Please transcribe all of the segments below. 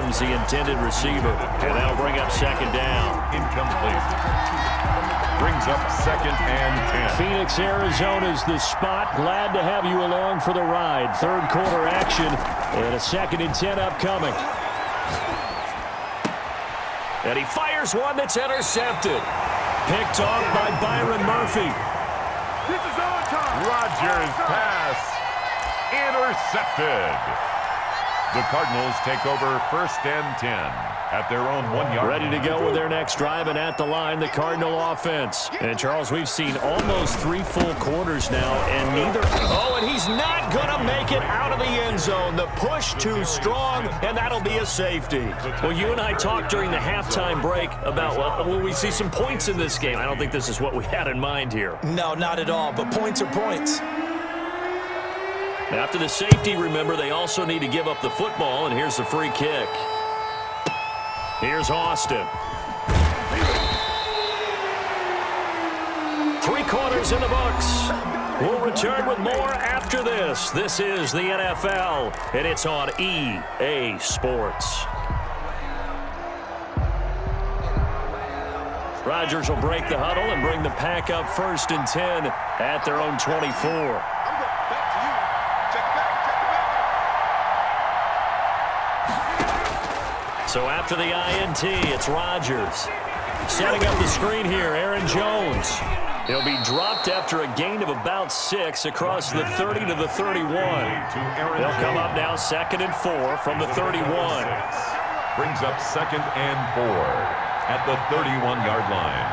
becomes the intended receiver. And that'll bring up second down. Incomplete. Brings up 2nd and 10. Phoenix, Arizona's the spot. Glad to have you along for the ride. Third quarter action and a 2nd and 10 upcoming. And he fires one that's intercepted. Picked off by Byron Murphy. This is on time. Rodgers' pass intercepted. The Cardinals take over 1st and 10 at their own 1-yard. Ready to go with their next drive, and at the line, the Cardinal offense. And, Charles, we've seen almost 3 full quarters now, and neither... Oh, and he's not going to make it out of the end zone. The push too strong, and that'll be a safety. Well, you and I talked during the halftime break about, well, will we see some points in this game? I don't think this is what we had in mind here. No, not at all, but points are points. After the safety, remember, they also need to give up the football, and here's the free kick. Here's Austin. 3 quarters in the books. We'll return with more after this. This is the NFL, and it's on EA Sports. Rodgers will break the huddle and bring the pack up 1st and 10 at their own 24. So after the INT, it's Rodgers. Setting up the screen here, Aaron Jones. He'll be dropped after a gain of about 6 across the 30 to the 31. They'll come up now 2nd and 4 from the 31. Brings up 2nd and 4 at the 31-yard line.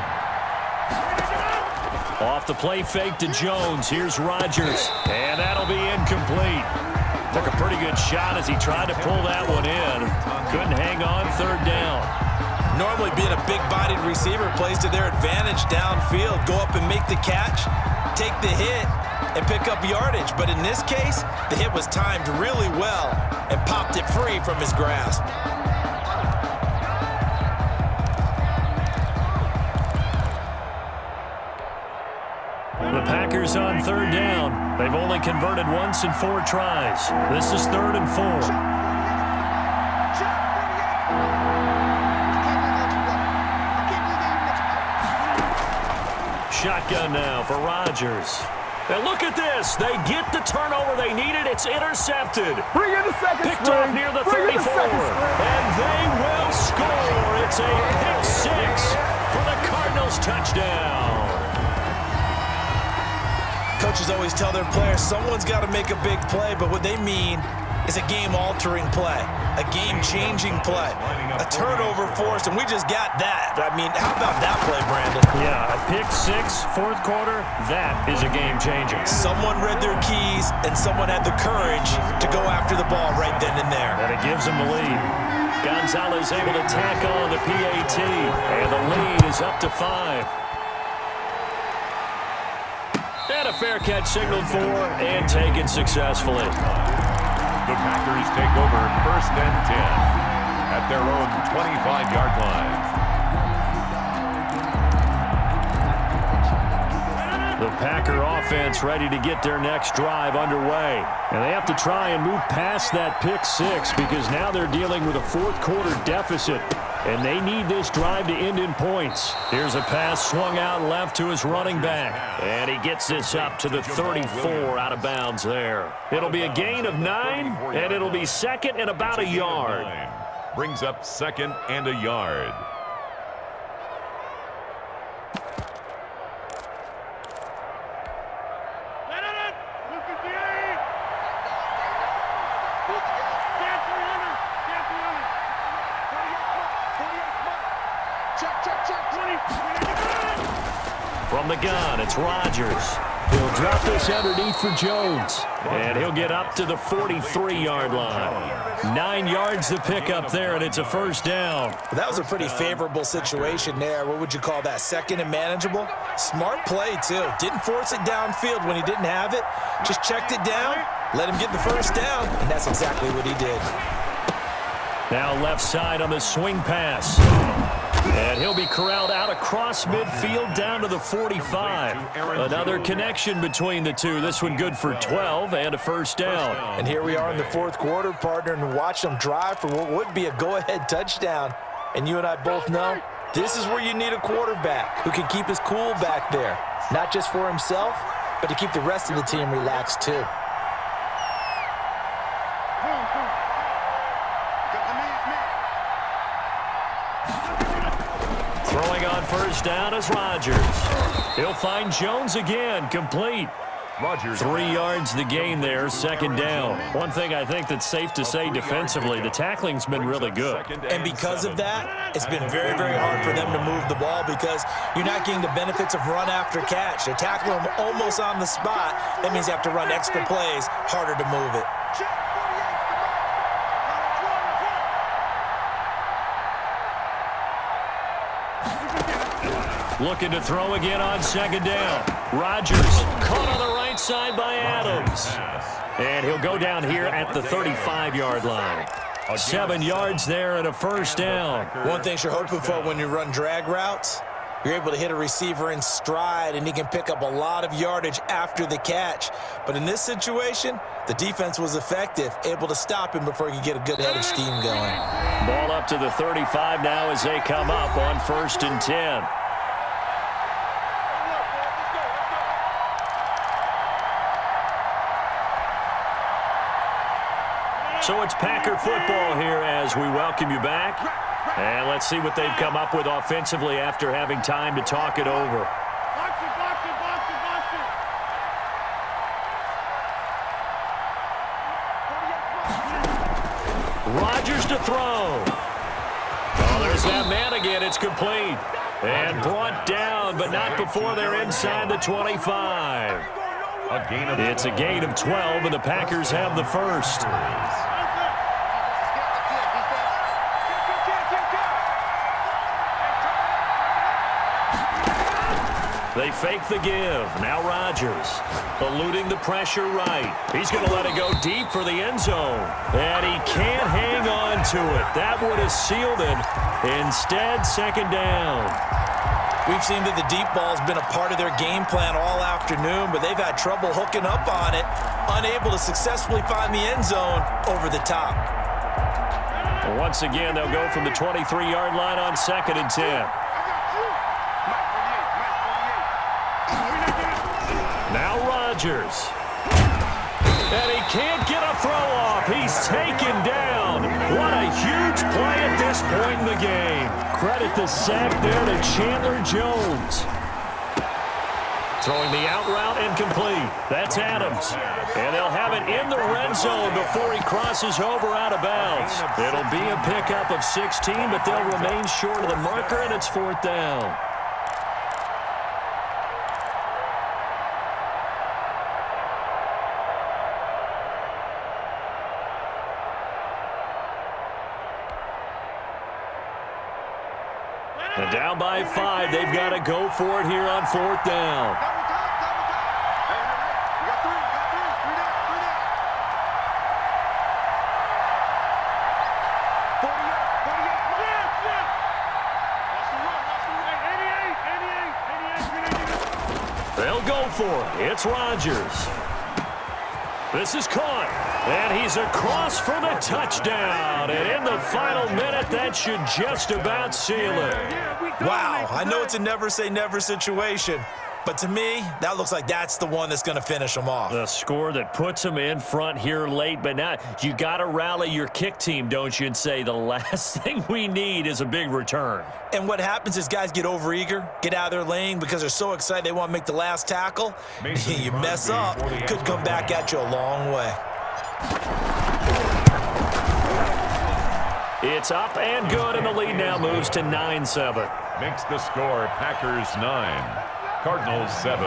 Off the play fake to Jones. Here's Rodgers. And that'll be incomplete. Took a pretty good shot as he tried to pull that one in. Couldn't hang on, 3rd down. Normally being a big-bodied receiver plays to their advantage downfield. Go up and make the catch, take the hit, and pick up yardage. But in this case, the hit was timed really well and popped it free from his grasp. The Packers on 3rd down. They've only converted once in 4 tries. This is 3rd and 4. Shotgun now for Rodgers. And look at this. They get the turnover they needed. It's intercepted. Bring in the second Picked off near the 34. And they will score. It's a pick 6 for the Cardinals touchdown. Coaches always tell their players someone's got to make a big play, but what they mean is a game-altering play, a game-changing play, a turnover forced, and we just got that. I mean, how about that play, Brandon? Yeah, a pick 6, 4th quarter, that is a game-changer. Someone read their keys, and someone had the courage to go after the ball right then and there. And it gives them the lead. Gonzalez able to tack on the PAT, and the lead is up to 5. And a fair catch signaled for and taken successfully. The Packers take over 1st and 10 at their own 25-yard line. The Packer offense ready to get their next drive underway. And they have to try and move past that pick 6 because now they're dealing with a 4th quarter deficit. And they need this drive to end in points. Here's a pass swung out left to his running back. And he gets this up to the 34 out of bounds there. It'll be a gain of 9, and it'll be 2nd and about a yard. Brings up 2nd and a yard. From the gun, it's Rodgers. He'll drop this underneath for Jones. And he'll get up to the 43-yard line. 9 yards to pick up there, and it's a 1st down. That was a pretty favorable situation there. What would you call that? 2nd and manageable? Smart play, too. Didn't force it downfield when he didn't have it. Just checked it down, let him get the 1st down, and that's exactly what he did. Now left side on the swing pass. And he'll be corralled out across midfield down to the 45. Another connection between the two. This one good for 12 and a first down. And here we are in the fourth quarter, partner, and watch them drive for what would be a go-ahead touchdown. And you and I both know this is where you need a quarterback who can keep his cool back there. Not just for himself, but to keep the rest of the team relaxed too. Throwing on first down is Rodgers. He'll find Jones again, complete. Rodgers. 3 yards the gain there, second down. One thing I think that's safe to say defensively, the tackling's been really good. And because of that, it's been very, very hard for them to move the ball because you're not getting the benefits of run after catch. They're tackling them almost on the spot. That means you have to run extra plays, harder to move it. Looking to throw again on second down. Rodgers caught on the right side by Adams. And he'll go down here at the 35-yard line. 7 yards there and a first down. One thing you're hoping for when you run drag routes, you're able to hit a receiver in stride, and he can pick up a lot of yardage after the catch. But in this situation, the defense was effective, able to stop him before he could get a good head of steam going. Ball up to the 35 now as they come up on 1st and 10. So it's Packer football here as we welcome you back. And let's see what they've come up with offensively after having time to talk it over. Rodgers to throw. Oh, there's that man again. It's complete. And brought down, but not before they're inside the 25. It's a gain of 12, and the Packers have the first. They fake the give. Now Rodgers eluding the pressure right. He's going to let it go deep for the end zone. And he can't hang on to it. That would have sealed it. Instead, second down. We've seen that the deep ball's been a part of their game plan all afternoon, but they've had trouble hooking up on it, unable to successfully find the end zone over the top. Once again, they'll go from the 23-yard line on 2nd and 10. Now Rodgers. And he can't get a throw off. He's taken down. What a huge play at this point in the game. Credit the sack there to Chandler Jones. Throwing the out route and complete. That's Adams. And they'll have it in the red zone before he crosses over out of bounds. It'll be a pickup of 16, but they'll remain short of the marker, and it's 4th down. And down by 5, they've got to go for it here on 4th down. They'll go for it. It's Rodgers. This is caught, and he's across for the touchdown. And in the final minute, that should just about seal it. Wow, I know it's a never-say-never situation, but to me, that looks like that's the one that's going to finish them off. The score that puts them in front here late, but now you got to rally your kick team, don't you, and say the last thing we need is a big return. And what happens is guys get overeager, get out of their lane because they're so excited they want to make the last tackle. You mess up, could come back at you a long way. It's up and good, and the lead now moves to 9-7. Makes the score Packers 9, Cardinals 7.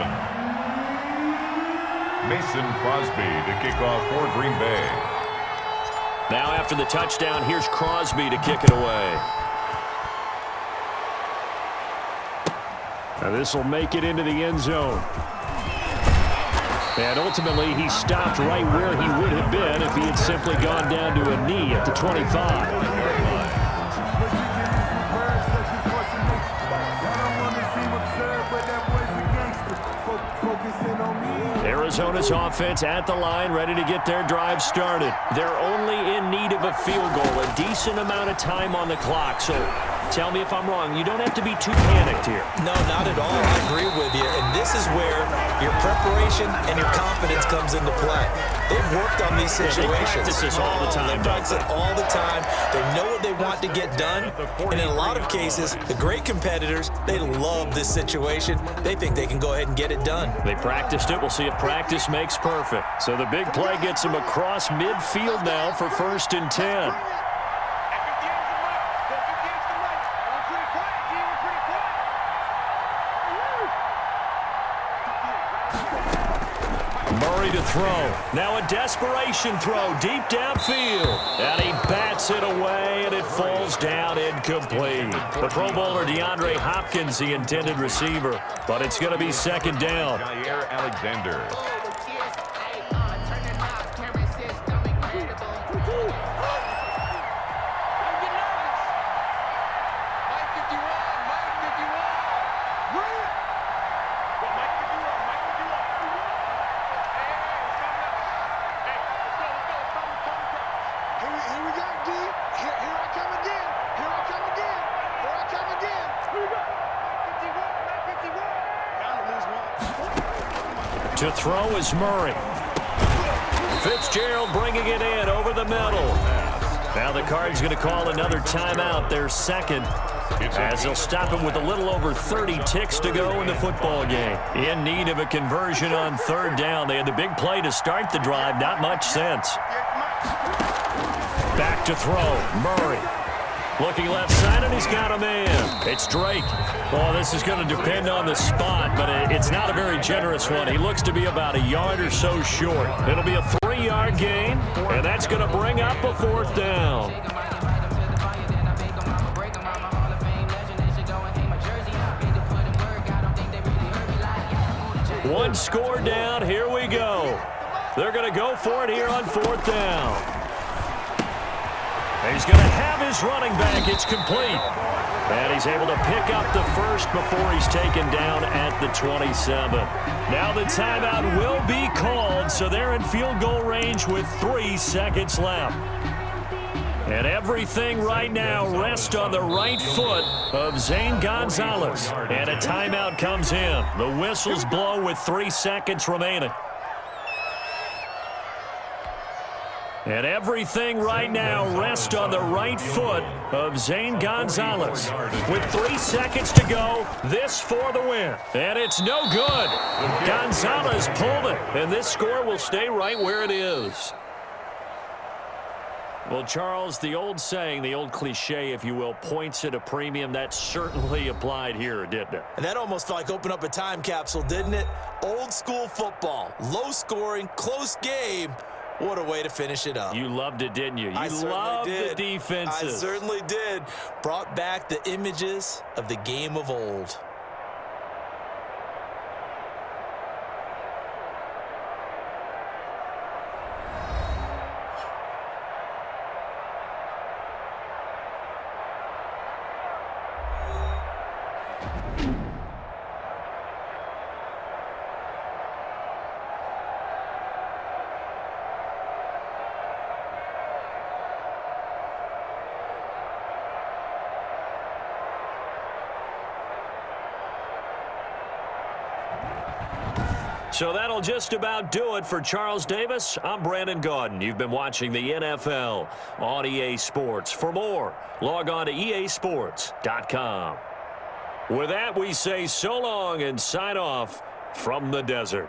Mason Crosby to kick off for Green Bay. Now after the touchdown, here's Crosby to kick it away. Now this will make it into the end zone. And ultimately, he stopped right where he would have been if he had simply gone down to a knee at the 25. Arizona's offense at the line, ready to get their drive started. They're only in need of a field goal, a decent amount of time on the clock. So tell me if I'm wrong. You don't have to be too panicked here. No, not at all. I agree with you. And this is where your preparation and your confidence comes into play. They've worked on these situations. They practice this all the time. They practice it all the time. They know what they want to get done. And in a lot of cases, the great competitors, they love this situation. They think they can go ahead and get it done. They practiced it. We'll see if practice makes perfect. So the big play gets them across midfield now for 1st and 10. Murray to throw. Now a desperation throw deep downfield. And he bats it away, and it falls down incomplete. The Pro Bowler DeAndre Hopkins, the intended receiver. But it's going to be 2nd down. Jair Alexander. To throw is Murray. Fitzgerald bringing it in over the middle. Now the Cards going to call another timeout, their 2nd, as they'll stop him with a little over 30 ticks to go in the football game. In need of a conversion on 3rd down. They had the big play to start the drive. Not much sense. Back to throw. Murray. Looking left side, and he's got a man. It's Drake. Well, this is going to depend on the spot, but it's not a very generous one. He looks to be about a yard or so short. It'll be a 3-yard gain, and that's going to bring up a 4th down. One score down. Here we go. They're going to go for it here on 4th down. He's going to have his running back. It's complete. And he's able to pick up the 1st before he's taken down at the 27. Now the timeout will be called, so they're in field goal range with 3 seconds left. And everything right now rests on the right foot of Zane Gonzalez. And a timeout comes in. The whistles blow with 3 seconds remaining. And everything right now rests on the right foot of Zane Gonzalez. With 3 seconds to go, this for the win. And it's no good. Gonzalez pulled it, and this score will stay right where it is. Well, Charles, the old saying, the old cliche, if you will, points at a premium, that certainly applied here, didn't it? And that almost like opened up a time capsule, didn't it? Old school football, low scoring, close game. What a way to finish it up. You loved it, didn't you? You loved the defenses. I certainly did. Brought back the images of the game of old. So that'll just about do it for Charles Davis. I'm Brandon Gaudin. You've been watching the NFL on EA Sports. For more, log on to easports.com. With that, we say so long and sign off from the desert.